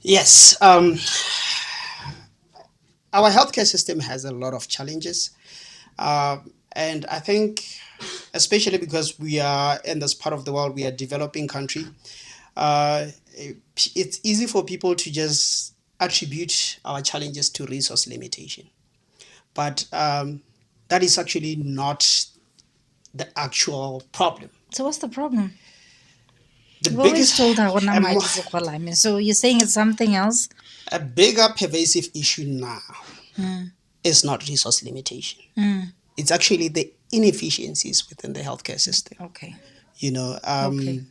Yes, our healthcare system has a lot of challenges. And I think, especially because we are in this part of the world, we are a developing country, uh, it's easy for people to just attribute our challenges to resource limitation. But that is actually not the actual problem. So what's the problem? The We've always biggest, told her a, mo- Segolame. So you're saying it's something else? a bigger pervasive issue now Mm, is not resource limitation. mm, It's actually the inefficiencies within the healthcare system. okay. You know, Okay.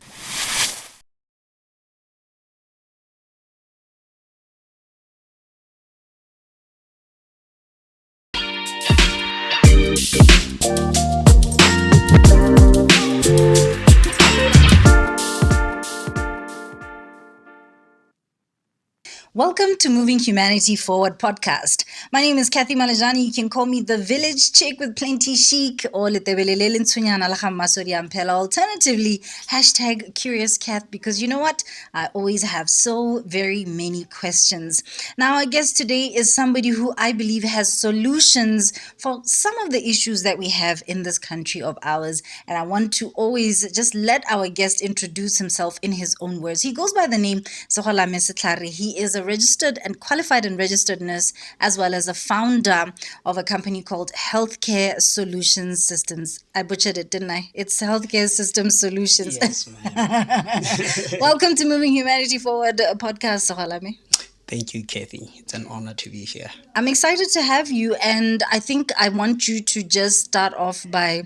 Welcome to Moving Humanity Forward podcast. My name is Cathy Malejane. You can call me the village chick with plenty chic or Letebelele Ntsunyana la ga Masodi a Mphela. Alternatively, hashtag Curious Cat, because you know what? I always have so very many questions. Now, our guest today is somebody who I believe has solutions for some of the issues that we have in this country of ours. And I want to always just let our guest introduce himself in his own words. He goes by the name Segolame Setlhare. He is a registered and qualified and registered nurse, as well as a founder of a company called Healthcare Solutions Systems. I butchered it, didn't I? It's Healthcare Systems Solutions. yes, ma'am. Welcome to Moving Humanity Forward podcast, Segolame. Thank you, Kathy. It's an honor to be here. I'm excited to have you, and I think I want you to just start off by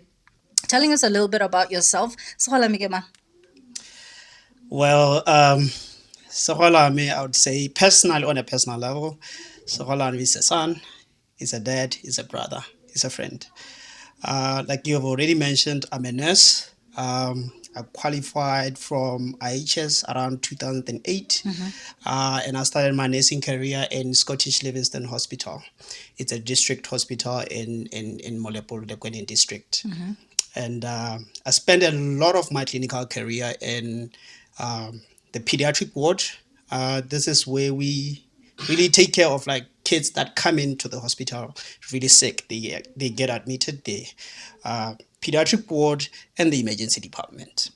telling us a little bit about yourself. Segolame ke mang? Well, Segolame, I would say personally, on a personal level, Segolame is a son, is a dad, is a brother, is a friend. Like you have already mentioned, I'm a nurse. I qualified from IHS around 2008, and I started my nursing career in Scottish Livingston Hospital. It's a district hospital in Molepo, the Gwenin district. And I spent a lot of my clinical career in the pediatric ward. This is where we really take care of like kids that come into the hospital really sick. They get admitted there. Pediatric ward and the emergency department.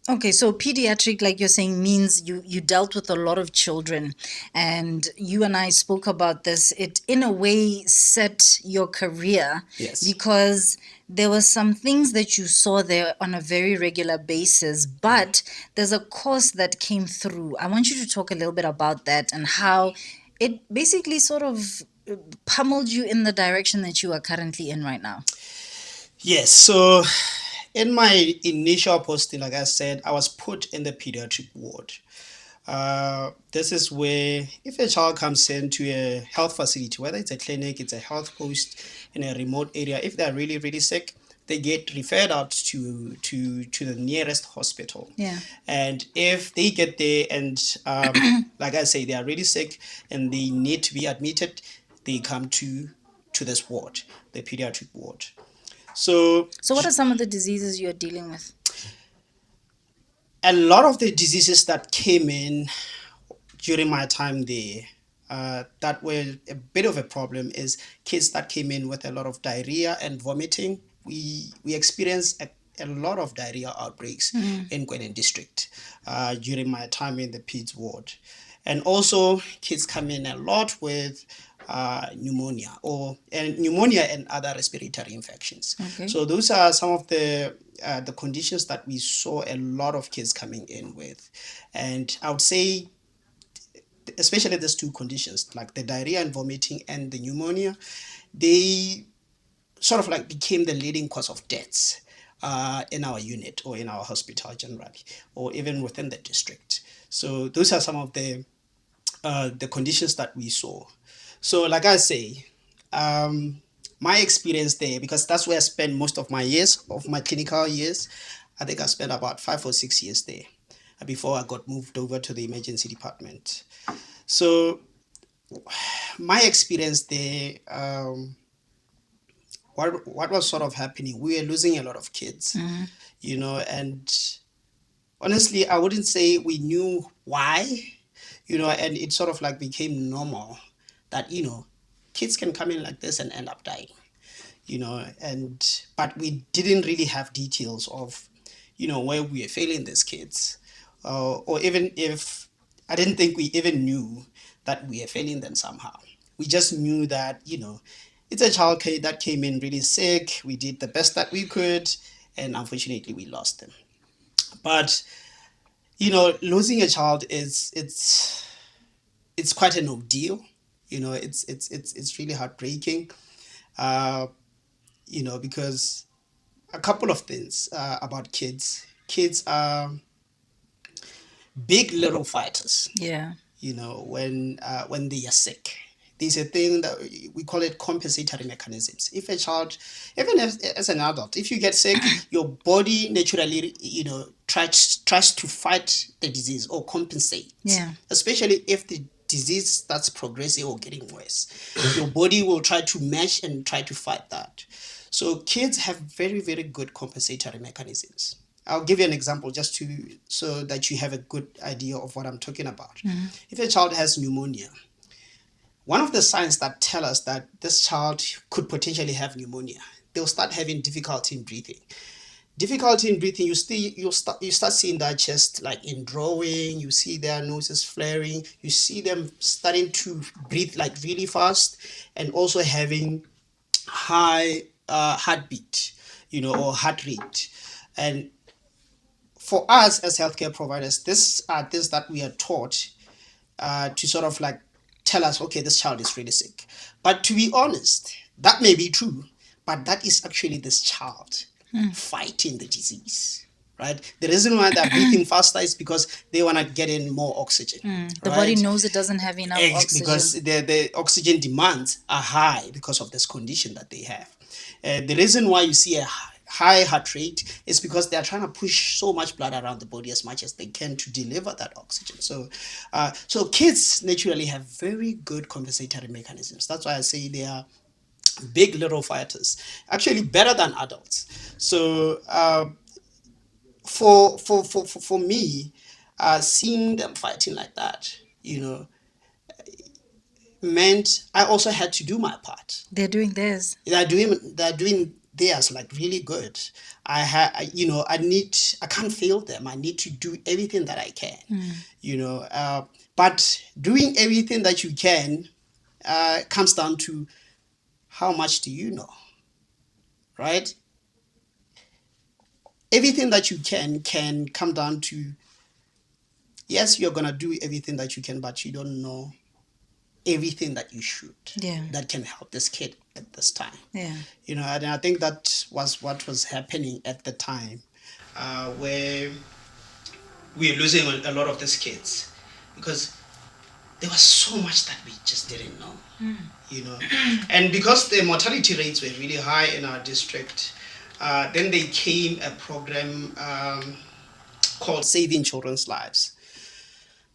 Okay, so pediatric, like you're saying, means you dealt with a lot of children, and you and I spoke about this. It in a way set your career Yes. because there were some things that you saw there on a very regular basis, but there's a course that came through. I want you to talk a little bit about that and how it basically sort of pummeled you in the direction that you are currently in right now. Yes. So in my initial posting, like I said, I was put in the pediatric ward. This is where if a child comes into a health facility, whether it's a clinic, it's a health post in a remote area, if they're really, really sick, they get referred out to the nearest hospital. Yeah. And if they get there and, like I say, they are really sick and they need to be admitted, they come to this ward, the pediatric ward. So So, what are some of the diseases you're dealing with? a lot of the diseases that came in during my time there that were a bit of a problem is kids that came in with a lot of diarrhea and vomiting. We experienced a lot of diarrhea outbreaks in Gwenin district during my time in the PEDS ward. And also kids come in a lot with pneumonia and pneumonia and other respiratory infections. Okay. So those are some of the conditions that we saw a lot of kids coming in with. And I would say especially these two conditions, like the diarrhea and vomiting and the pneumonia, they sort of like became the leading cause of deaths in our unit or in our hospital generally, or even within the district. So those are some of the conditions that we saw. So, like I say, my experience there, because that's where I spent most of my years, of my clinical years. I think I spent about 5 or 6 years there before I got moved over to the emergency department. So my experience there, what was sort of happening, we were losing a lot of kids, and honestly, I wouldn't say we knew why, and it sort of like became normal that, kids can come in like this and end up dying, and but we didn't really have details of, where we were failing these kids, or even if I didn't think we even knew that we were failing them somehow. We just knew that, it's a child that came in really sick. We did the best that we could, and unfortunately, we lost them. But losing a child is it's quite an ordeal. It's really heartbreaking. Uh, because a couple of things about kids. Kids are big little fighters. Yeah. When they are sick, there's a thing that we call it compensatory mechanisms. If a child, even as an adult, if you get sick, your body naturally, tries to fight the disease or compensate. Yeah. Especially if the disease starts progressing or getting worse, your body will try to match and try to fight that. So kids have very, very good compensatory mechanisms. I'll give you an example just so that you have a good idea of what I'm talking about. If a child has pneumonia, one of the signs that tell us that this child could potentially have pneumonia, they'll start having difficulty in breathing. Difficulty in breathing, you start seeing that chest like in drawing, you see their noses flaring, you see them starting to breathe like really fast, and also having high heartbeat, or heart rate. And for us as healthcare providers, this are things that we are taught to sort of like tell us, okay, this child is really sick. But to be honest, that may be true, but that is actually this child fighting the disease. Right. The reason why they're breathing faster is because they want to get in more oxygen. The body knows it doesn't have enough oxygen. Because the oxygen demands are high because of this condition that they have. The reason why you see a high heart rate is because they are trying to push so much blood around the body as much as they can to deliver that oxygen. So kids naturally have very good compensatory mechanisms. That's why I say they are big little fighters, actually better than adults. So for me, seeing them fighting like that, meant I also had to do my part. They're doing theirs. They're doing theirs like really good. I can't fail them. I need to do everything that I can. But doing everything that you can comes down to how much do you know, right? Everything that you can come down to, yes, you're gonna do everything that you can, but you don't know everything that you should. Yeah. That can help this kid at this time. Yeah. And I think that was what was happening at the time, where we were losing a lot of these kids because there was so much that we just didn't know. And because the mortality rates were really high in our district, then there came a program called Saving Children's Lives.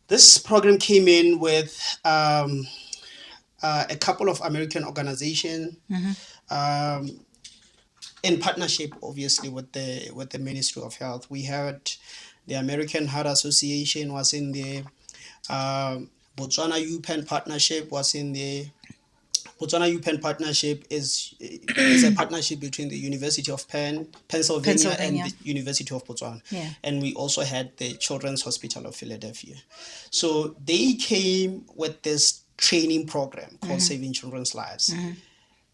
This program came in with a couple of American organizations, in partnership, obviously, with the Ministry of Health. We had the American Heart Association was in there. Botswana UPenn Partnership was in there. Botswana UPenn Partnership is a partnership between the University of Pennsylvania and the University of Botswana. Yeah. And we also had the Children's Hospital of Philadelphia. So they came with this training program called Saving Children's Lives.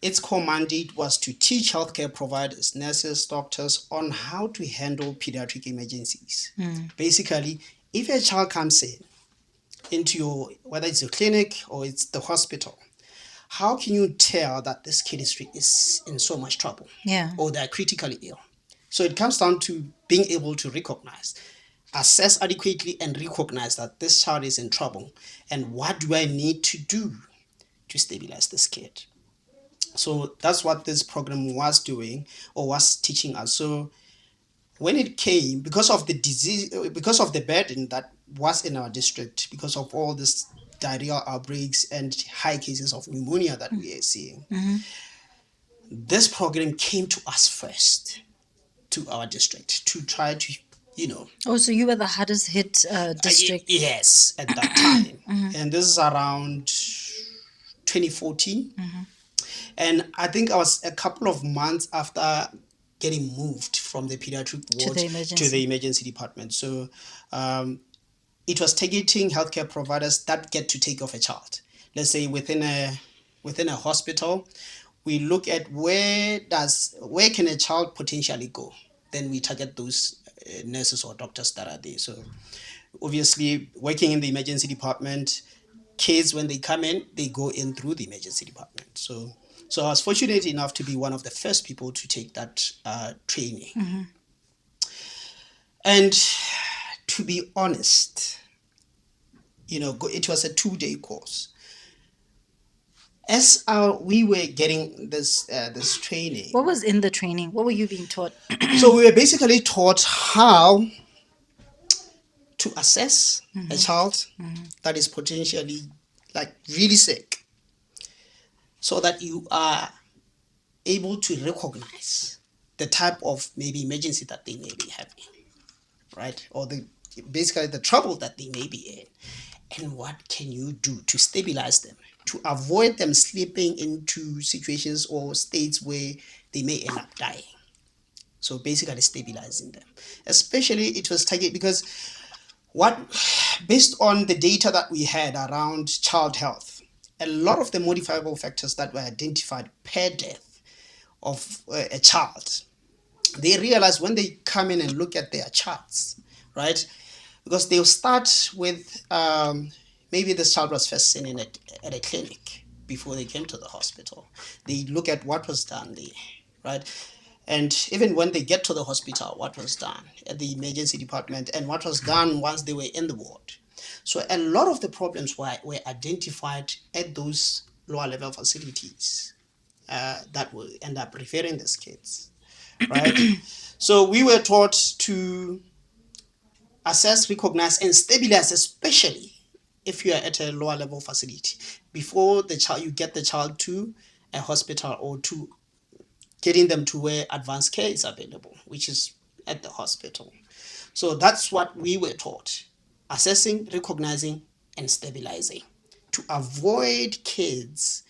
Its core mandate was to teach healthcare providers, nurses, doctors on how to handle pediatric emergencies. Basically, if a child comes into whether it's a clinic or it's the hospital, how can you tell that this kid is in so much trouble? Yeah. Or they're critically ill? So it comes down to being able to recognize, assess adequately, and recognize that this child is in trouble. And what do I need to do to stabilize this kid? So that's what this program was doing or was teaching us. So when it came, because of the disease, because of the burden that was in our district, because of all this diarrhea outbreaks and high cases of pneumonia that we are seeing, this program came to us first, to our district, to try to you know. Oh, so you were the hardest hit district. Yes, at that time. And this is around 2014. And I think I was a couple of months after getting moved from the pediatric To ward the to the emergency. emergency department. So um, it was targeting healthcare providers that get to take off a child. Let's say within a hospital, we look at where can a child potentially go. Then we target those nurses or doctors that are there. So obviously, working in the emergency department, kids when they come in, they go in through the emergency department. So I was fortunate enough to be one of the first people to take that training. And to be honest, it was a 2-day course. As we were getting this training, What was in the training? What were you being taught? so we were basically taught how to assess a child that is potentially like really sick, so that you are able to recognize the type of maybe emergency that they may be having, right? Or basically the trouble that they may be in, and what can you do to stabilize them, to avoid them slipping into situations or states where they may end up dying. So basically stabilizing them. Especially it was targeted because what based on the data that we had around child health, a lot of the modifiable factors that were identified per death of a child, they realize when they come in and look at their charts, right? Because they'll start with maybe this child was first seen at a clinic before they came to the hospital. They look at what was done there, right? And even when they get to the hospital, what was done at the emergency department and what was done once they were in the ward. So a lot of the problems were identified at those lower level facilities that will end up referring these kids, right? So we were taught to assess, recognize, and stabilize, especially if you are at a lower level facility, before you get the child to a hospital or to getting them to where advanced care is available, which is at the hospital. So that's what we were taught: assessing, recognizing, and stabilizing to avoid kids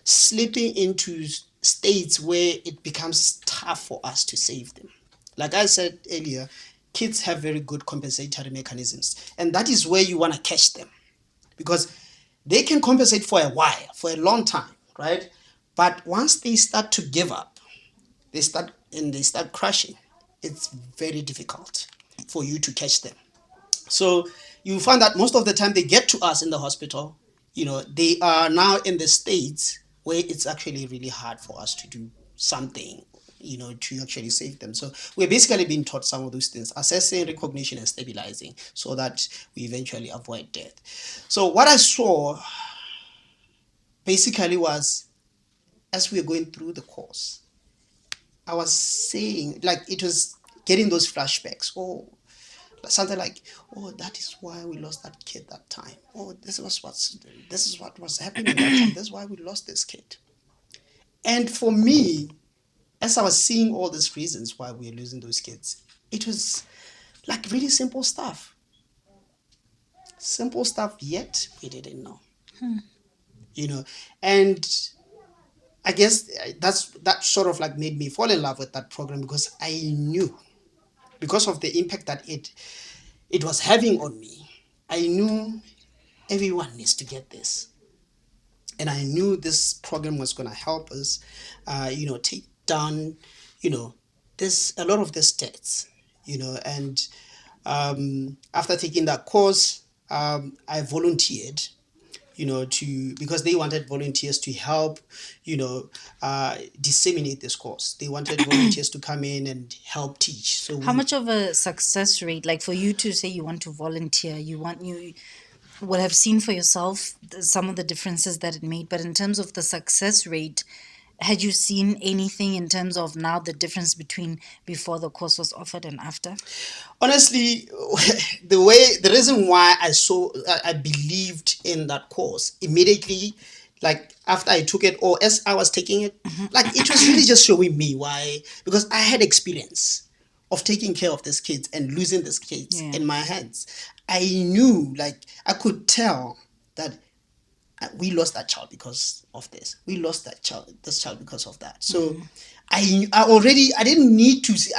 slipping into states where it becomes tough for us to save them. Like I said earlier, kids have very good compensatory mechanisms, and that is where you want to catch them, because they can compensate for a while, for a long time, right? But once they start to give up, they start crashing, it's very difficult for you to catch them. So you find that most of the time they get to us in the hospital, they are now in the states where it's actually really hard for us to do something, to actually save them. So we're basically being taught some of those things: assessing, recognition, and stabilizing, so that we eventually avoid death. So what I saw basically was, as we were going through the course, I was saying, like, it was getting those flashbacks. Oh, something like, oh, that is why we lost that kid that time. Oh, this is what was happening that time. That's why we lost this kid. And for me, as I was seeing all these reasons why we are losing those kids, it was like really simple stuff. Simple stuff, yet we didn't know. You know, and I guess that sort of like made me fall in love with that program, because I knew, because of the impact that it was having on me, I knew everyone needs to get this. And I knew this program was going to help us, take down, you know, this a lot of the stats, and after taking that course, I volunteered, because they wanted volunteers to help, disseminate this course. They wanted volunteers to come in and help teach. So How much of a success rate, like for you to say you want to volunteer, you would have seen for yourself some of the differences that it made, but in terms of the success rate, had you seen anything in terms of now the difference between before the course was offered and after? honestly, the reason why I believed in that course immediately, like after I took it, or as I was taking it, like it was really just showing me why, because I had experience of taking care of these kids and losing these kids Yeah. in my hands. I knew, like, I could tell that we lost that child because of this. We lost this child because of that. So I didn't need to see.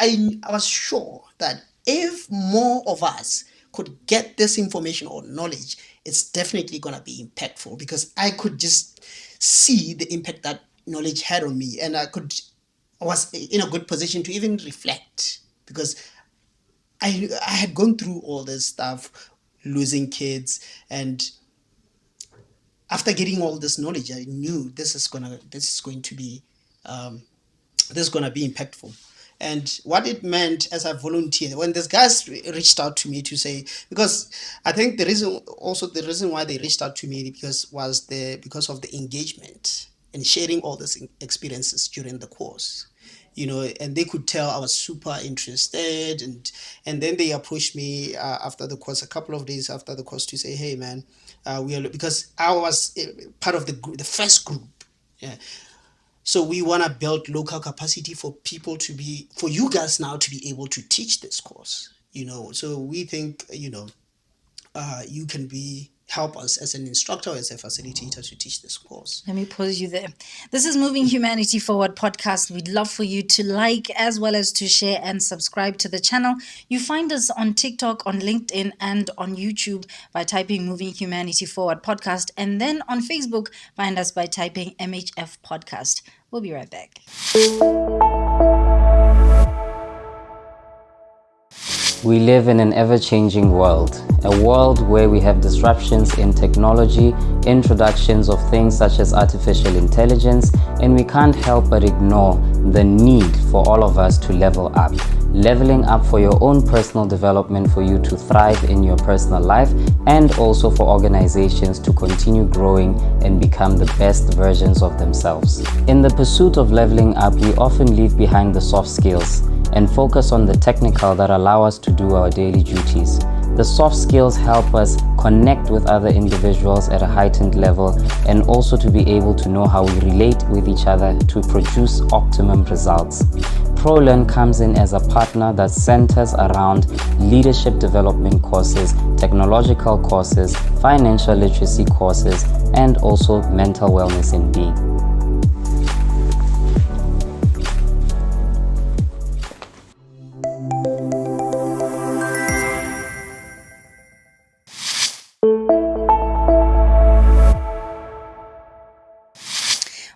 I was sure that if more of us could get this information or knowledge, it's definitely gonna be impactful, because I could just see the impact that knowledge had on me, and I was in a good position to even reflect, because I had gone through all this stuff, losing kids, and after getting all this knowledge, I knew this is going to be um, this is gonna be impactful. And what it meant as I volunteered, when these guys reached out to me to say, because I think the reason why they reached out to me because of the engagement and sharing all these experiences during the course, and they could tell I was super interested. And then they approached me after the course, a couple of days after the course, to say, hey man, because I was part of the first group. Yeah. So we want to build local capacity for you guys now to be able to teach this course. So we think, you can help us as an instructor, as a facilitator, to teach this course. Let me pause you there. This is Moving Humanity Forward podcast. We'd love for you to like as well as to share and subscribe to the channel. You find us on TikTok, on LinkedIn, and on YouTube by typing Moving Humanity Forward podcast. And then on Facebook, find us by typing MHF podcast. We'll be right back. We live in an ever-changing world, a world where we have disruptions in technology, introductions of things such as artificial intelligence, and we can't help but ignore the need for all of us to level up. Leveling up for your own personal development, for you to thrive in your personal life, and also for organizations to continue growing and become the best versions of themselves. In the pursuit of leveling up, we often leave behind the soft skills and focus on the technical that allow us to do our daily duties. The soft skills help us connect with other individuals at a heightened level, and also to be able to know how we relate with each other to produce optimum results. ProLearn comes in as a partner that centers around leadership development courses, technological courses, financial literacy courses, and also mental wellness and being.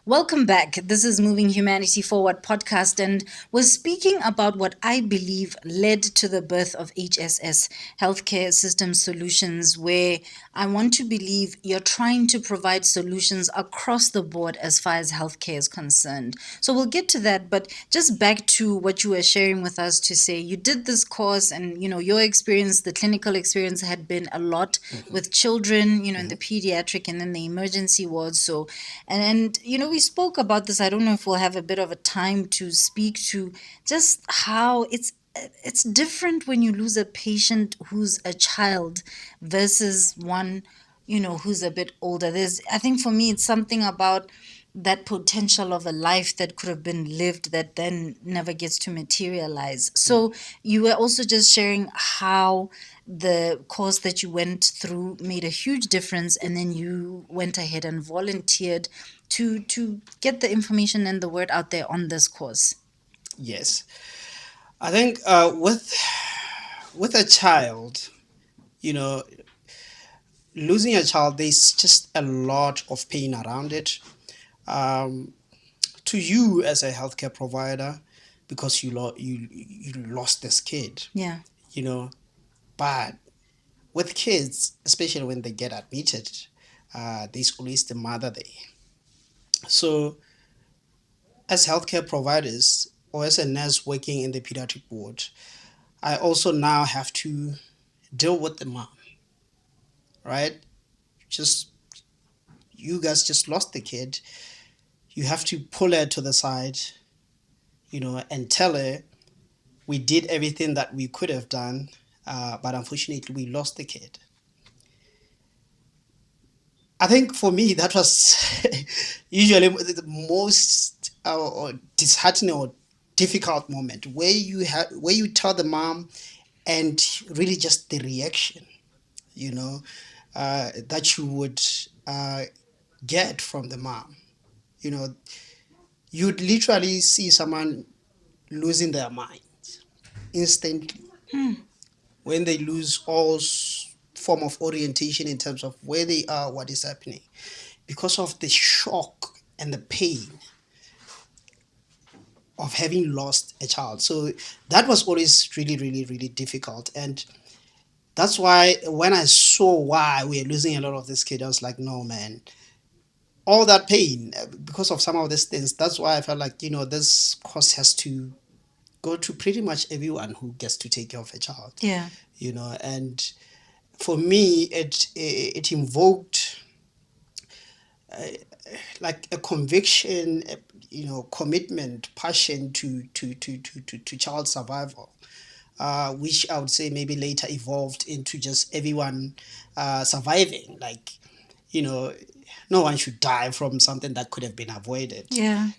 Welcome back. This is Moving Humanity Forward podcast, and we're speaking about what I believe led to the birth of HSS, Healthcare System Solutions, where I want to believe you're trying to provide solutions across the board as far as healthcare is concerned. So we'll get to that, but just back to what you were sharing with us, to say you did this course, and your experience, the clinical experience, had been a lot with children, in the pediatric and then the emergency wards. So and we spoke about this. I don't know if we'll have a bit of a time to speak to just how it's different when you lose a patient who's a child versus one who's a bit older. I think for me, it's something about that potential of a life that could have been lived that then never gets to materialize. So you were also just sharing how the course that you went through made a huge difference, and then you went ahead and volunteered to get the information and the word out there on this course. Yes, I think with a child, you know, losing a child, there's just a lot of pain around it. Um, to you as a healthcare provider, because you lost this kid, Yeah. you know. But with kids, especially when they get admitted, there's always the mother there. So as healthcare providers, or as a nurse working in the pediatric ward, I also now have to deal with the mom, right? Just You guys just lost the kid. You have to pull her to the side, and tell her we did everything that we could have done, but unfortunately we lost the kid. I think for me that was usually the most or disheartening or difficult moment where you tell the mom, and really just the reaction, that you would get from the mom. You know, you'd literally see someone losing their mind instantly when they lose all form of orientation in terms of where they are, what is happening, because of the shock and the pain of having lost a child. So that was always really, really, really difficult. And that's why when I saw why we are losing a lot of this kid, I was like, no, man, all that pain because of some of these things. That's why I felt like, this course has to go to pretty much everyone who gets to take care of a child. Yeah. And for me, it invoked like a conviction, commitment, passion to child survival, which I would say maybe later evolved into just everyone surviving. Like, no one should die from something that could have been avoided. Yeah.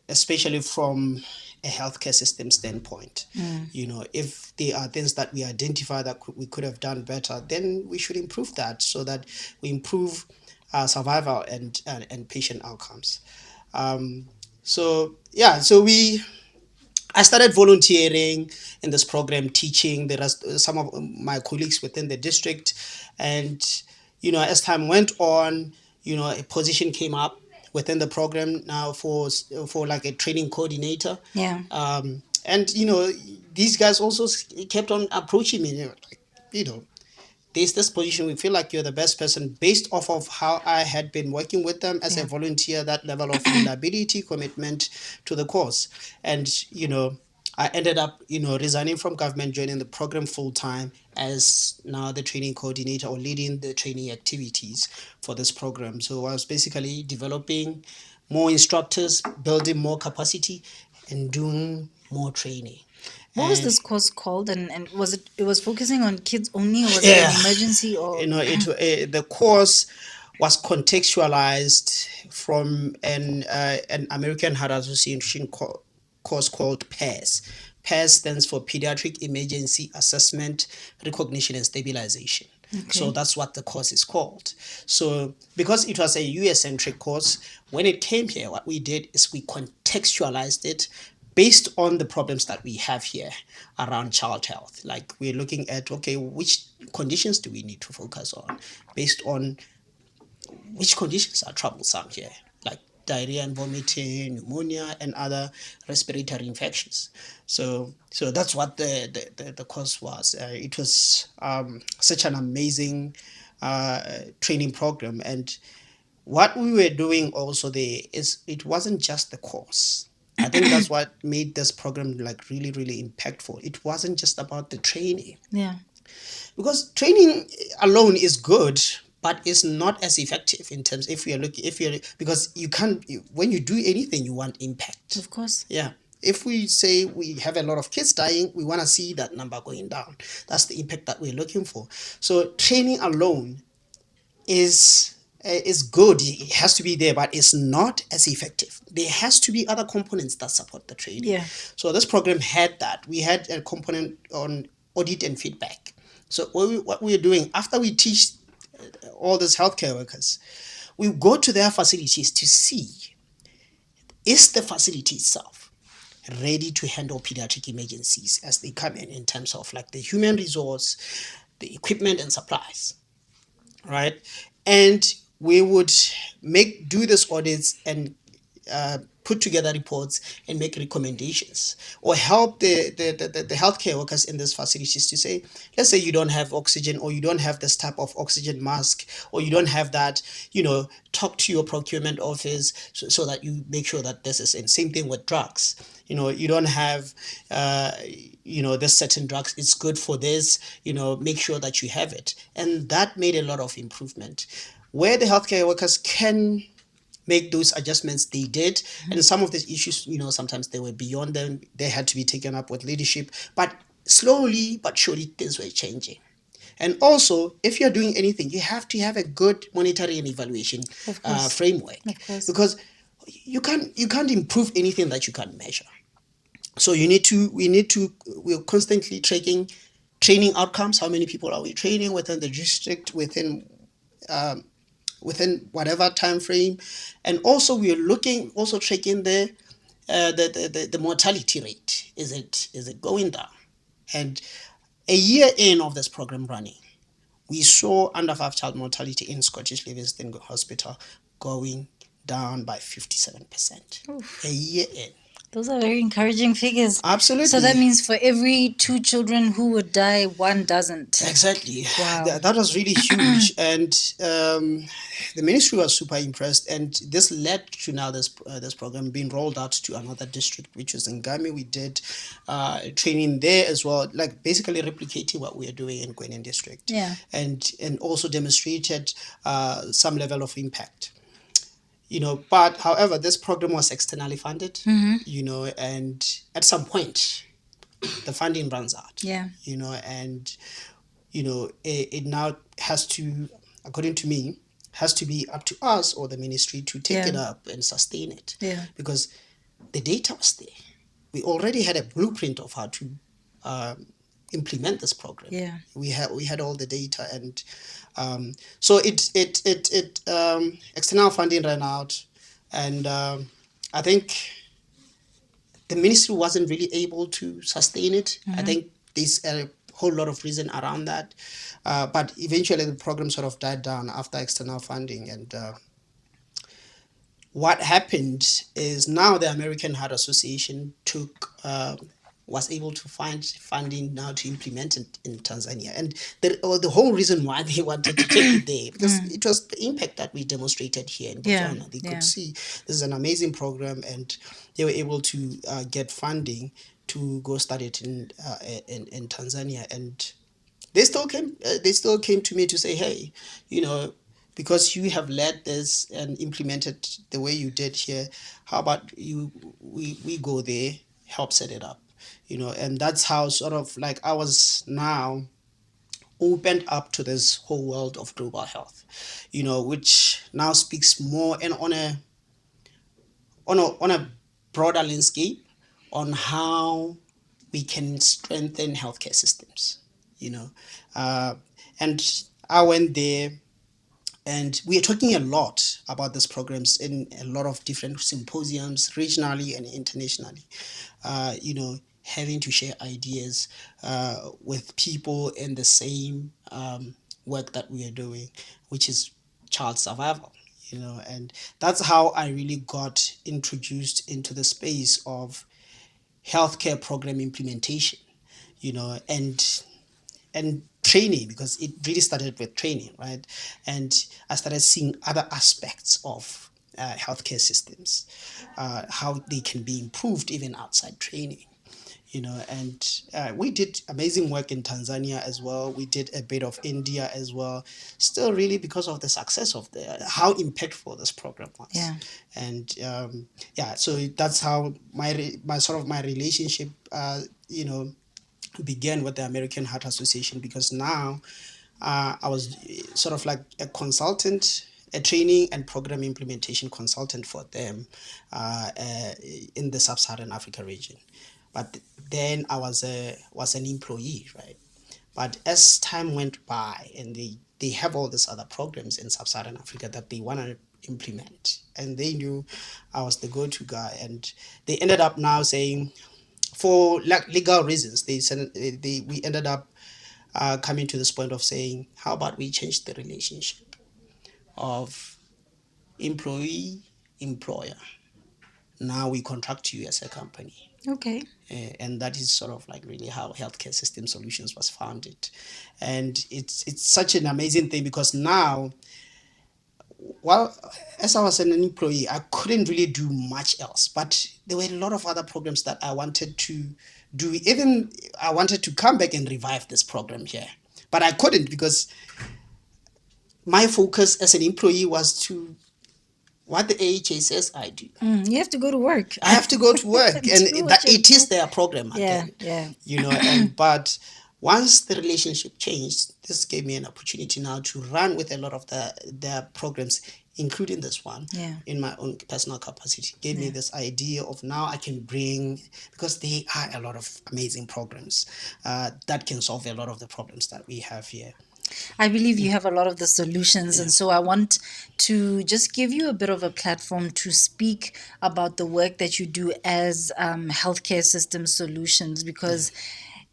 Especially from a healthcare system standpoint. If there are things that we identify that we could have done better, then we should improve that so that we improve survival and patient outcomes. So yeah, I started volunteering in this program, teaching the rest, some of my colleagues within the district, and as time went on, a position came up within the program now for like a training coordinator. Yeah. And these guys also kept on approaching me. They were like, there's this position, we feel like you're the best person, based off of how I had been working with them as a volunteer, that level of reliability, commitment to the cause. And I ended up resigning from government, joining the program full time as now the training coordinator, or leading the training activities for this program. So I was basically developing more instructors, building more capacity, and doing more training. What was And this course called? And was it was focusing on kids only, or was it an emergency, or the course was contextualized from an American Heart Association course called PAIRS. PAIRS stands for Pediatric Emergency Assessment, Recognition and Stabilization. So that's what the course is called. So because it was a US-centric course, when it came here, what we did is we contextualized it based on the problems that we have here around child health. Like, we're looking at, okay, which conditions do we need to focus on based on which conditions are troublesome here, like diarrhea and vomiting, pneumonia, and other respiratory infections. So that's what the course was. It was such an amazing training program. And what we were doing also there is, it wasn't just the course. I think that's what made this program like really, really impactful. It wasn't just about the training, yeah. because training alone is good, but it's not as effective in terms, if you're because you can't, when you do anything, you want impact. Of course. Yeah. If we say we have a lot of kids dying, we want to see that number going down. That's the impact that we're looking for. So training alone is good. It has to be there, but it's not as effective. There has to be other components that support the training. Yeah. So this program had that. We had a component on audit and feedback. So what we're doing after we teach all these healthcare workers, we go to their facilities to see, is the facility itself ready to handle pediatric emergencies as they come in terms of like the human resource, the equipment and supplies, right? And we would do this audits and put together reports and make recommendations, or help the healthcare workers in these facilities to say, let's say you don't have oxygen, or you don't have this type of oxygen mask, or you don't have that, talk to your procurement office so that you make sure that this is in. Same thing with drugs. You don't have this certain drugs, it's good for this, make sure that you have it. And that made a lot of improvement. Where the healthcare workers can make those adjustments, they did. And some of these issues, sometimes they were beyond them, they had to be taken up with leadership. But slowly but surely things were changing. And also, if you're doing anything, you have to have a good monitoring and evaluation framework, because you can't improve anything that you can't measure. So we're constantly training outcomes. How many people are we training within the district, within whatever time frame, and also we're looking, also checking the mortality rate. Is it going down? And a year in of this program running, we saw under 5 child mortality in Scottish Livingston Hospital going down by 57%. Oof. A year in. Those are very encouraging figures. Absolutely. So that means for every 2 children who would die, one doesn't. Exactly. Wow. That was really huge, and the ministry was super impressed. And this led to now this program being rolled out to another district, which was in Ngami. We did training there as well, like basically replicating what we are doing in Gwenin district. Yeah. And also demonstrated some level of impact. But however, this program was externally funded. And at some point, the funding runs out. Yeah. And it now has to, according to me, has to be up to us or the ministry to take it up and sustain it. Yeah. Because the data was there. We already had a blueprint of how to implement this program. Yeah. We had all the data, and so it external funding ran out, and I think the ministry wasn't really able to sustain it. I think there's a whole lot of reason around that, but eventually the program sort of died down after external funding. And what happened is now the American Heart Association was able to find funding now to implement it in Tanzania. And the whole reason why they wanted to take it there, because it was the impact that we demonstrated here in Botswana. They could see this is an amazing program, and they were able to get funding to go start it in Tanzania. And they still came to me to say, hey, because you have led this and implemented the way you did here, how about we go there, help set it up, and that's how sort of like I was now opened up to this whole world of global health, which now speaks more and on a broader landscape on how we can strengthen healthcare systems, and I went there. And we are talking a lot about these programs in a lot of different symposiums, regionally and internationally. Having to share ideas with people in the same work that we are doing, which is child survival. And that's how I really got introduced into the space of healthcare program implementation. And training, because it really started with training, right? And I started seeing other aspects of healthcare systems, how they can be improved even outside training. And we did amazing work in Tanzania as well. We did a bit of India as well, still really because of the success of how impactful this program was. Yeah. And so that's how my relationship began with the American Heart Association, because now I was sort of like a consultant, a training and program implementation consultant for them in the sub-Saharan Africa region. But then I was an employee, right? But as time went by, and they have all these other programs in sub-Saharan Africa that they want to implement, and they knew I was the go-to guy, and they ended up now saying, for legal reasons, we ended up coming to this point of saying, how about we change the relationship of employee employer? Now we contract you as a company. Okay. And that is sort of like really how Healthcare System Solutions was founded. And it's such an amazing thing, because now, well, as I was an employee, I couldn't really do much else. But there were a lot of other programs that I wanted to do. Even I wanted to come back and revive this program here. But I couldn't, because my focus as an employee was to what the AHA says I do. You have to go to work. I have to go to work, and Do what that you it is their program again. Yeah. But Once the relationship changed, this gave me an opportunity now to run with a lot of their programs, including this one, Yeah. in my own personal capacity. Gave me this idea of now I can bring, because there are a lot of amazing programs that can solve a lot of the problems that we have here. I believe you have a lot of the solutions, and so I want to just give you a bit of a platform to speak about the work that you do as healthcare system solutions, because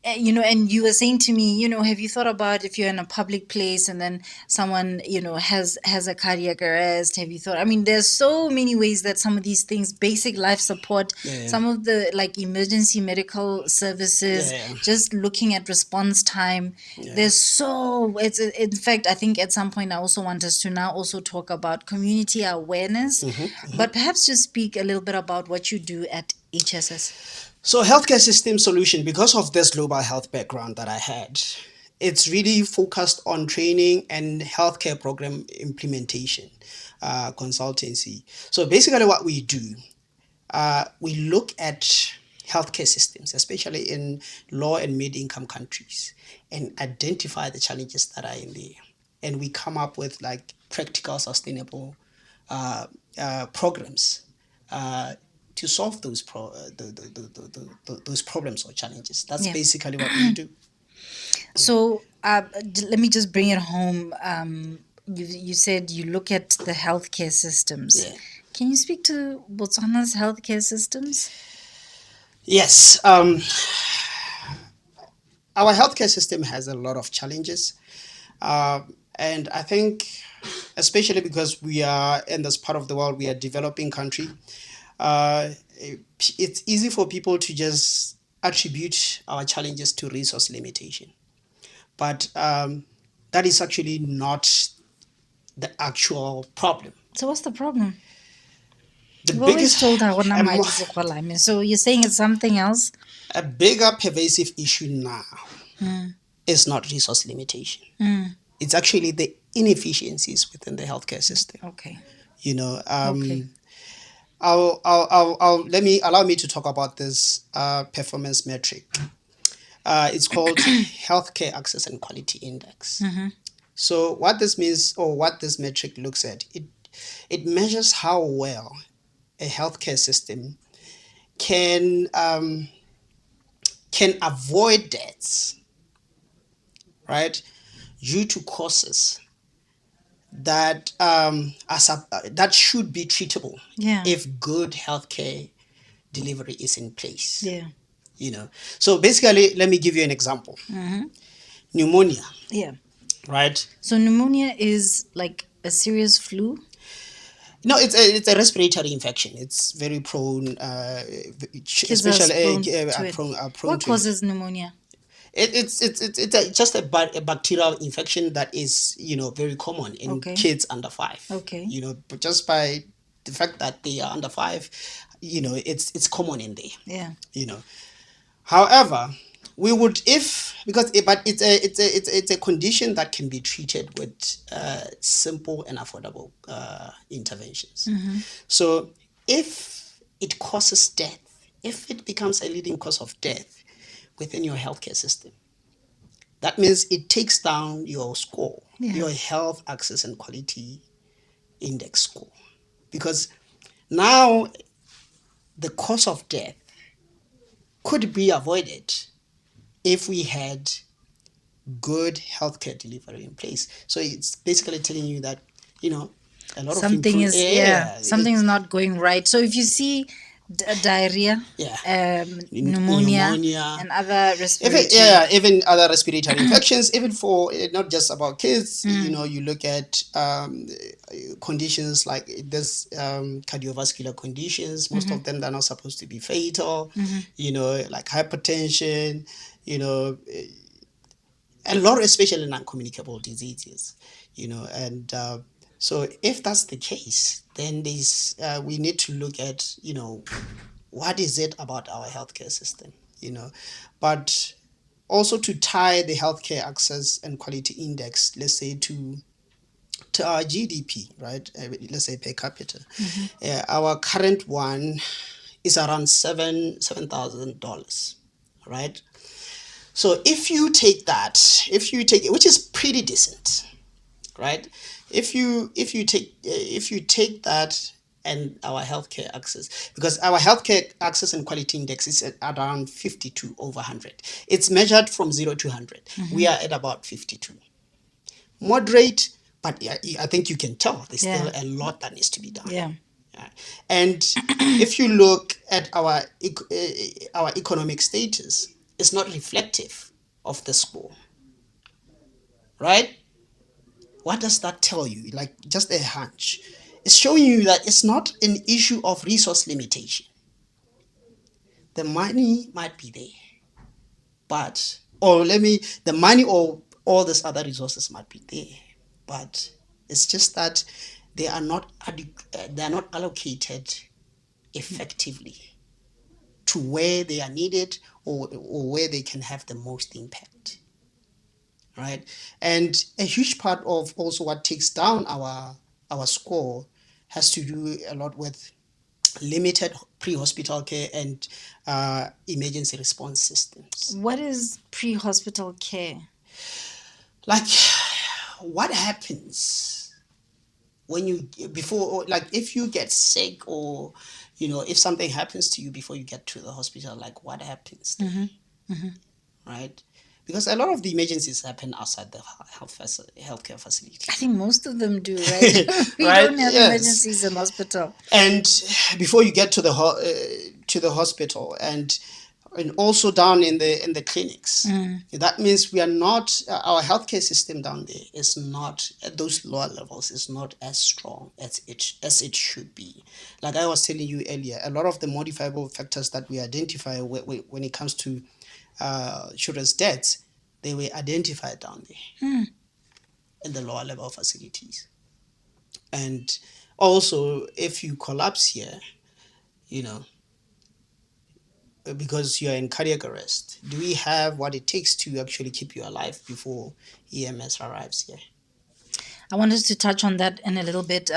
and you were saying to me, have you thought about if you're in a public place and then someone, has a cardiac arrest? Have you thought? I mean, there's so many ways that some of these things, basic life support, some of the like emergency medical services, just looking at response time. There's so it's in fact, I think at some point I also want us to now also talk about community awareness, but perhaps just speak a little bit about what you do at HSS. So healthcare system solution, because of this global health background that I had, it's really focused on training and healthcare program implementation, consultancy. So basically what we do, we look at healthcare systems, especially in low and mid-income countries, and identify the challenges that are in there. And we come up with like practical, sustainable programs to solve those those problems or challenges. That's basically what we do. So let me just bring it home. You said you look at the healthcare systems. Yeah. Can you speak to Botswana's healthcare systems? Yes. Our healthcare system has a lot of challenges. And I think, especially because we are in this part of the world, we are a developing country, it's easy for people to just attribute our challenges to resource limitation. But that is actually not the actual problem. So what's the problem? The We've always biggest, told her a, mo- so you're saying it's something else? a bigger pervasive issue now is not resource limitation. It's actually the inefficiencies within the healthcare system. Okay. You know, Okay. allow me to talk about this performance metric. It's called Healthcare Access and Quality Index. So what this means, or what this metric looks at, it measures how well a healthcare system can avoid deaths, right, due to causes that that should be treatable if good healthcare delivery is in place. Yeah. You know, so basically, let me give you an example. Pneumonia. Yeah. Right. So pneumonia is like a serious flu? No, it's a respiratory infection. It's very prone, Kids are prone What to causes pneumonia? It's just a bacterial infection that is, very common in kids under 5. Okay. But just by the fact that they are under 5, it's common in there. Yeah. However, we would, but it's a condition that can be treated with simple and affordable interventions. So if it causes death, if it becomes a leading cause of death within your healthcare system, that means it takes down your score, your health access and quality index score, because now the cause of death could be avoided if we had good healthcare delivery in place. So it's basically telling you that, a lot something of something's not going right. So if you see diarrhea, pneumonia, and other respiratory, even other respiratory infections, even for not just about kids, you look at conditions like this, cardiovascular conditions. Most of them are not supposed to be fatal. Like hypertension, a lot, especially non-communicable diseases, and so if that's the case, then we need to look at, what is it about our healthcare system, but also to tie the healthcare access and quality index, let's say, to our GDP, right? Let's say per capita. Our current one is around $7,000, right? So if you take that, which is pretty decent, right? If you take that and our healthcare access, because our healthcare access and quality index is at around 52 over 100. It's measured from 0 to 100. We are at about 52. Moderate, but yeah, I think you can tell there's still a lot that needs to be done. Yeah. Yeah. And if you look at our economic status, it's not reflective of the score, right? What does that tell you? Like just a hunch. It's showing you that it's not an issue of resource limitation. The money might be there, but the money or all these other resources might be there, but it's just that they are not allocated effectively to where they are needed, or where they can have the most impact, right? And a huge part of also what takes down our score has to do a lot with limited pre-hospital care and emergency response systems. What is pre-hospital care? Like, what happens when you like if you get sick, or if something happens to you before you get to the hospital, like what happens there? Right? Because a lot of the emergencies happen outside the healthcare facility. I think most of them do, right? We Right? don't have Yes. emergencies in hospital. And before you get to the hospital, and also down in the clinics, that means we are not our healthcare system down there is not at those lower levels, is not as strong as it should be. Like I was telling you earlier, a lot of the modifiable factors that we identify when it comes to children's deaths, they were identified down there in the lower level facilities. And also, if you collapse here, you know, because you're in cardiac arrest, do we have what it takes to actually keep you alive before EMS arrives here? I wanted to touch on that in a little bit.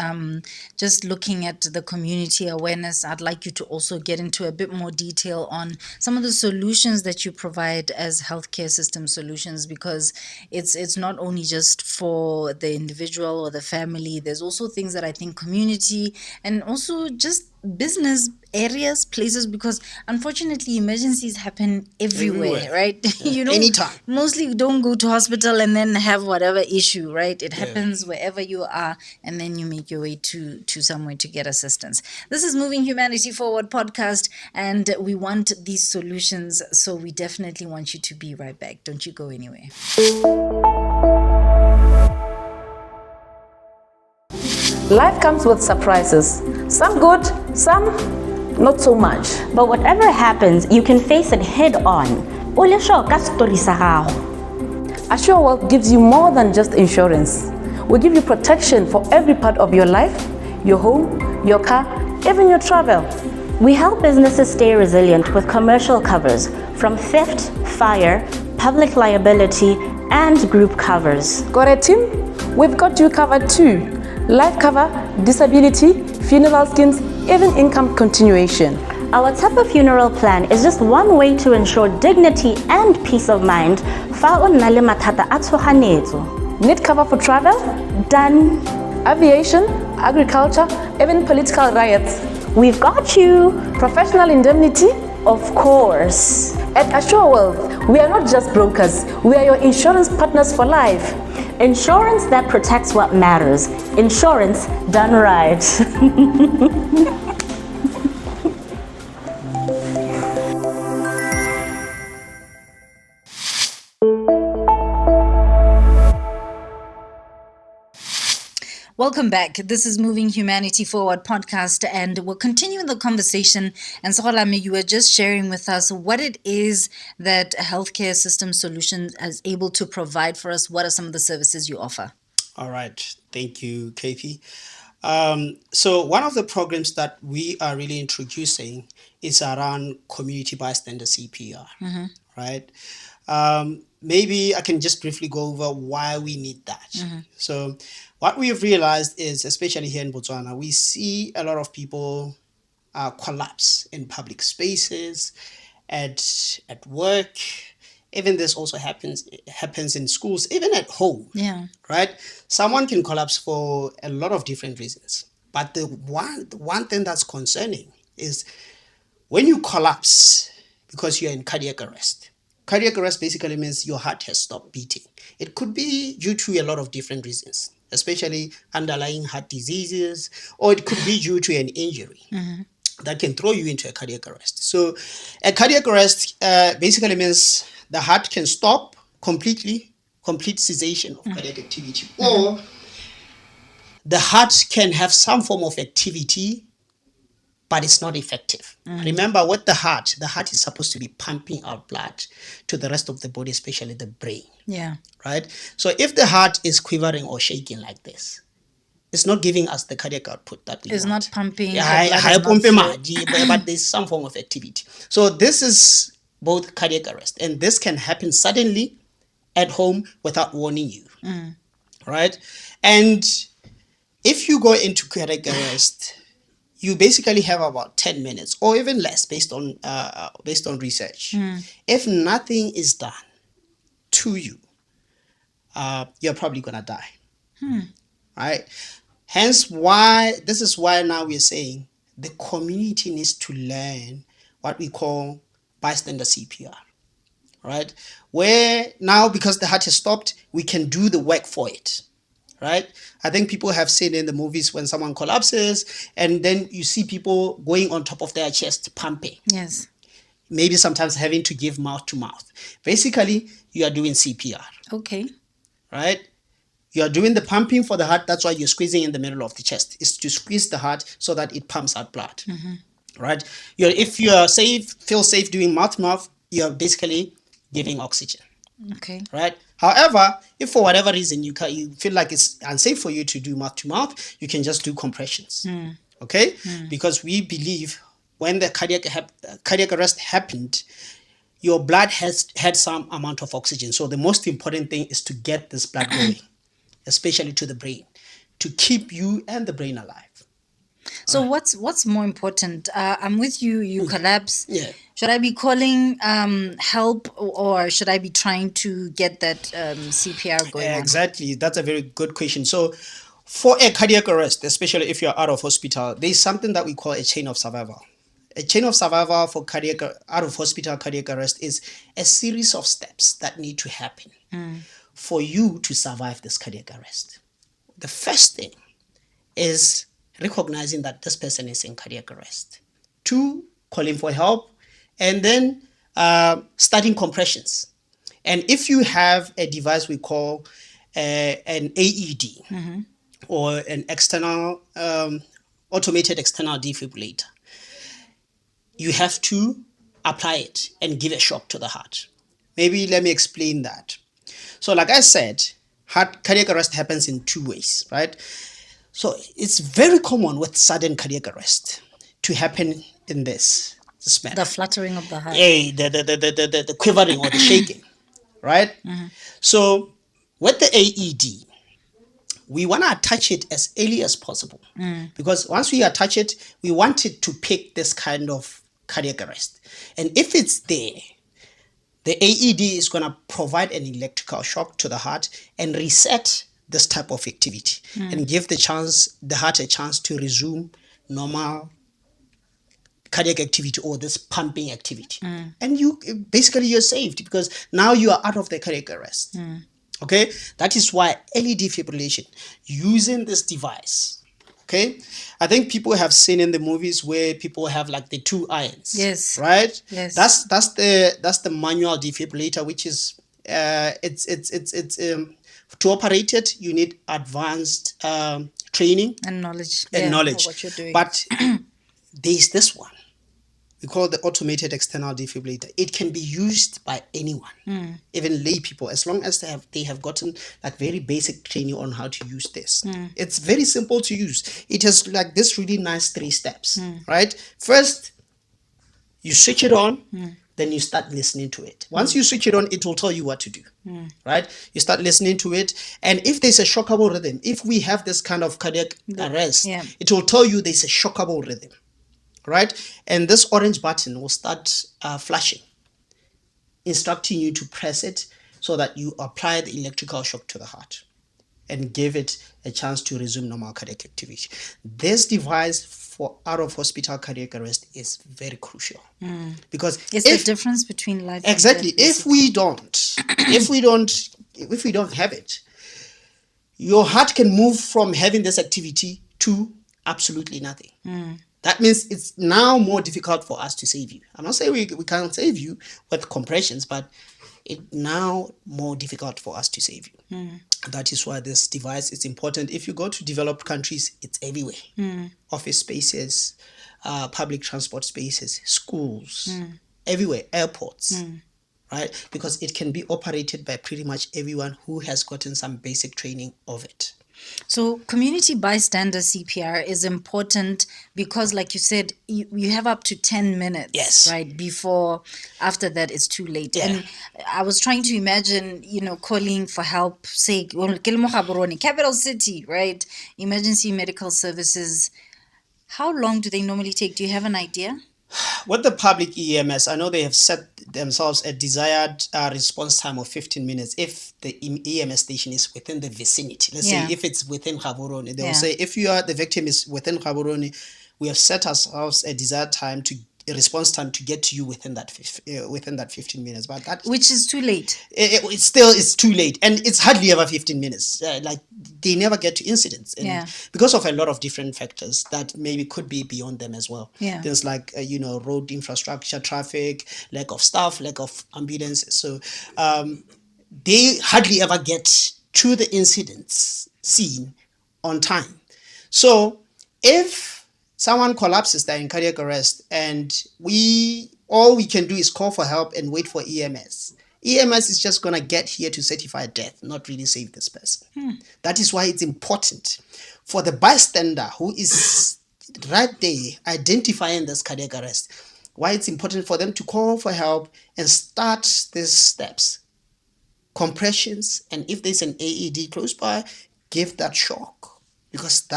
Just looking at the community awareness, I'd like you to also get into a bit more detail on some of the solutions that you provide as healthcare system solutions, because it's not only just for the individual or the family. There's also things that I think community and also just business areas, places, because unfortunately emergencies happen everywhere. Right? Yeah. Anytime. Mostly don't go to hospital and then have whatever issue, right? It happens wherever you are, and then you make your way to somewhere to get assistance. This is Moving Humanity Forward podcast, and we want these solutions, so we definitely want you to be right back. Don't you go anywhere. Life comes with surprises. Some good, some not so much. But whatever happens, you can face it head on. Assure Wealth gives you more than just insurance. We give you protection for every part of your life, your home, your car, even your travel. We help businesses stay resilient with commercial covers from theft, fire, public liability, and group covers. Got a team? We've got you covered too. Life cover, disability, funeral schemes, even income continuation. Our type of funeral plan is just one way to ensure dignity and peace of mind. Need cover for travel? Done. Aviation, agriculture, even political riots. We've got you. Professional indemnity? Of course. At Assure Wealth, we are not just brokers, we are your insurance partners for life. Insurance that protects what matters. Insurance done right. Welcome back. This is Moving Humanity Forward podcast, and we're continuing the conversation. And Segolame, you were just sharing with us what it is that healthcare system solutions is able to provide for us. What are some of the services you offer? All right. Thank you, Cathy. So one of the programs that we are really introducing is around community bystander CPR, right? Maybe I can just briefly go over why we need that. So what we have realized is, especially here in Botswana, we see a lot of people collapse in public spaces, at work, Even this also happens in schools, even at home. Yeah. Right? Someone can collapse for a lot of different reasons. But the one thing that's concerning is when you collapse because you're in cardiac arrest. Cardiac arrest basically means your heart has stopped beating. It could be due to a lot of different reasons, especially underlying heart diseases, or it could be due to an injury that can throw you into a cardiac arrest. So, a cardiac arrest basically means the heart can stop completely, complete cessation of cardiac activity, or the heart can have some form of activity, but it's not effective. Remember, with the heart is supposed to be pumping out blood to the rest of the body, especially the brain. Yeah. Right? So if the heart is quivering or shaking like this, it's not giving us the cardiac output that we It's want. not pumping. Yeah, The blood high is not pump flow- but there's some form of activity. So this is both cardiac arrest, and this can happen suddenly at home without warning you. Right? And if you go into cardiac arrest, you basically have about 10 minutes or even less based on research. If nothing is done to you, you're probably gonna die. Right? Hence why this is why now we're saying the community needs to learn what we call bystander CPR. Right? Where now, because the heart has stopped, we can do the work for it. Right? I think people have seen in the movies when someone collapses and then you see people going on top of their chest pumping, Yes. maybe sometimes having to give mouth to mouth. Basically, you are doing CPR. Okay. Right? You are doing the pumping for the heart. That's why you're squeezing in the middle of the chest. It's to squeeze the heart so that it pumps out blood. Right? If you are feel safe doing mouth to mouth, you're basically giving oxygen. Okay. Right? However, if for whatever reason you feel like it's unsafe for you to do mouth to mouth, you can just do compressions. Okay? Because we believe when the cardiac arrest happened, your blood has had some amount of oxygen. So the most important thing is to get this blood going, especially to the brain, to keep you and the brain alive. So what's more important? I'm with you. You collapse. Yeah. Should I be calling help, or should I be trying to get that CPR going on? Exactly. That's a very good question. So for a cardiac arrest, especially if you're out of hospital, there's something that we call a chain of survival. A chain of survival for out of hospital cardiac arrest is a series of steps that need to happen for you to survive this cardiac arrest. The first thing is recognizing that this person is in cardiac arrest. 2, calling for help, and then starting compressions. And if you have a device we call an AED or an external automated external defibrillator, you have to apply it and give a shock to the heart. Maybe let me explain that. So like I said, cardiac arrest happens in 2 ways, right? So it's very common with sudden cardiac arrest to happen in this manner. The fluttering of the heart. The quivering or the shaking, right? So with the AED, we want to attach it as early as possible because once we attach it, we want it to pick this kind of cardiac arrest. And if it's there, the AED is going to provide an electrical shock to the heart and reset this type of activity and give the heart a chance to resume normal cardiac activity or this pumping activity. And you're saved because now you are out of the cardiac arrest. Okay, that is why early defibrillation using this device. Okay, I think people have seen in the movies where people have like the 2 irons. Yes. Right. Yes. That's the manual defibrillator, which is it's to operate it you need advanced training And knowledge. and knowledge. Of what you're doing. But there's this one. We call it the automated external defibrillator. It can be used by anyone, even lay people, as long as they have gotten like very basic training on how to use this. It's very simple to use. It has like this really nice 3 steps, right? First, you switch it on, then you start listening to it. Once you switch it on, it will tell you what to do, right? You start listening to it, and if there's a shockable rhythm, if we have this kind of cardiac arrest, it will tell you there's a shockable rhythm. Right? And this orange button will start flashing instructing you to press it so that you apply the electrical shock to the heart and give it a chance to resume normal cardiac activity. This device for out of hospital cardiac arrest is very crucial because It's the difference between life exactly and death. if we don't have it, your heart can move from having this activity to absolutely nothing. That means it's now more difficult for us to save you. I'm not saying we can't save you with compressions, but it's now more difficult for us to save you. That is why this device is important. If you go to developed countries, it's everywhere. Office spaces, public transport spaces, schools, everywhere, airports. Right? Because it can be operated by pretty much everyone who has gotten some basic training of it. So community bystander CPR is important because, like you said, you have up to 10 minutes, Yes. right? After that, it's too late. Yeah. And I was trying to imagine, calling for help, say, capital city, right? Emergency medical services. How long do they normally take? Do you have an idea? With the public EMS, I know they have set themselves a desired response time of 15 minutes if the EMS station is within the vicinity. Let's say if it's within Gaborone, they will say if the victim is within Gaborone, we have set ourselves a desired time a response time to get to you within that 15 minutes. But that which is too late. It's too late, and it's hardly ever 15 minutes. Like they never get to incidents, and because of a lot of different factors that maybe could be beyond them as well. Things like road infrastructure, traffic, lack of staff, lack of ambulances. So they hardly ever get to the incidents scene on time. So if someone collapses, they're in cardiac arrest, and all we can do is call for help and wait for EMS. EMS is just going to get here to certify death, not really save this person. That is why it's important for the bystander who is right there identifying this cardiac arrest, why it's important for them to call for help and start these steps. Compressions, and if there's an AED close by, give that shock. Because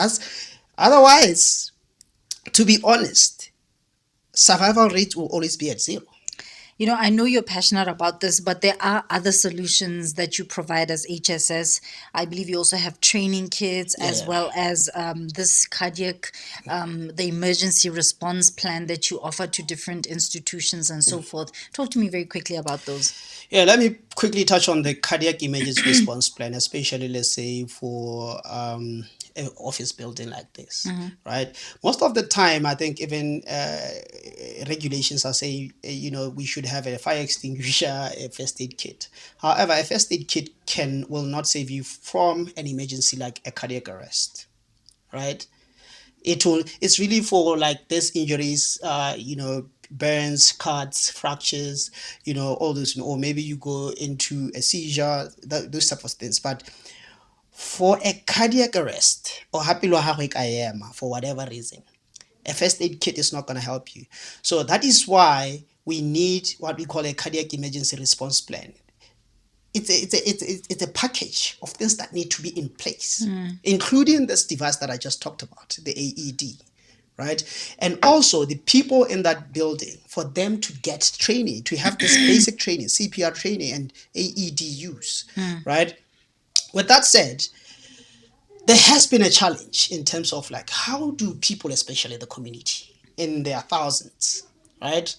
otherwise, to be honest, survival rate will always be at zero. I know you're passionate about this, but there are other solutions that you provide as HSS. I believe you also have training kits as well as this cardiac, the emergency response plan that you offer to different institutions and so forth. Talk to me very quickly about those. Yeah, let me quickly touch on the cardiac emergency response plan, especially, let's say, for an office building like this, right? Most of the time, I think even regulations are saying, we should have a fire extinguisher, a first aid kit. However, a first aid kit will not save you from an emergency like a cardiac arrest, right? It's really for like these injuries, burns, cuts, fractures, all those, or maybe you go into a seizure, those type of things. But for a cardiac arrest or for whatever reason, a first aid kit is not going to help you. So that is why we need what we call a cardiac emergency response plan. It's a package of things that need to be in place, including this device that I just talked about, the AED, right? And also the people in that building, for them to get training, to have this basic training, CPR training and AED use, right? With that said, there has been a challenge in terms of like, how do people, especially the community in their thousands, right,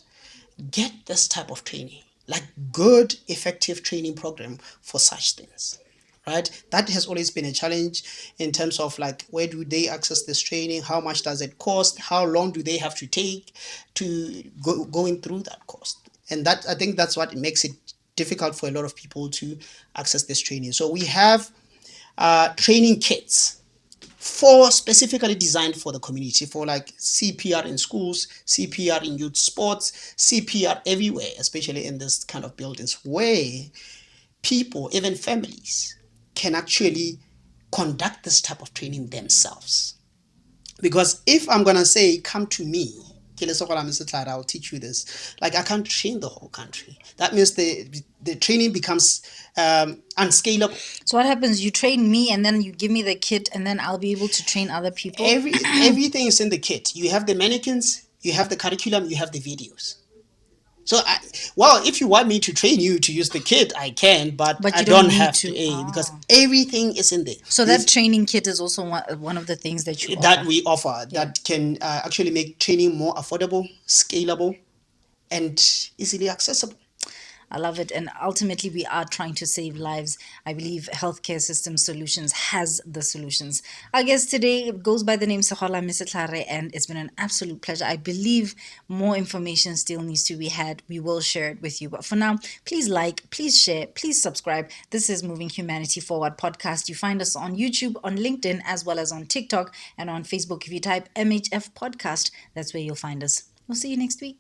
get this type of training, like good, effective training program for such things, right? That has always been a challenge in terms of like, where do they access this training? How much does it cost? How long do they have to take to going through that cost? And that, I think that's what makes it difficult for a lot of people to access this training. So we have training kits specifically designed for the community, for like CPR in schools, CPR in youth sports, CPR everywhere, especially in this kind of buildings where people, even families, can actually conduct this type of training themselves. Because if I'm going to say, come to me, Segolame Setlhare, I'll teach you this, like I can't train the whole country. That means the training becomes unscalable. So what happens? You train me and then you give me the kit and then I'll be able to train other people? Everything is in the kit. You have the mannequins, you have the curriculum, you have the videos. So, if you want me to train you to use the kit, I can, but But I you don't don't need have to. to, because Ah. everything is in there. So that training kit is also one of the things that you That offer. we offer, Yeah. that can actually make training more affordable, scalable, and easily accessible. I love it. And ultimately, we are trying to save lives. I believe Healthcare System Solutions has the solutions. Our guest today goes by the name Segolame Setlhare, and it's been an absolute pleasure. I believe more information still needs to be had. We will share it with you. But for now, please like, please share, please subscribe. This is Moving Humanity Forward podcast. You find us on YouTube, on LinkedIn, as well as on TikTok and on Facebook. If you type MHF podcast, that's where you'll find us. We'll see you next week.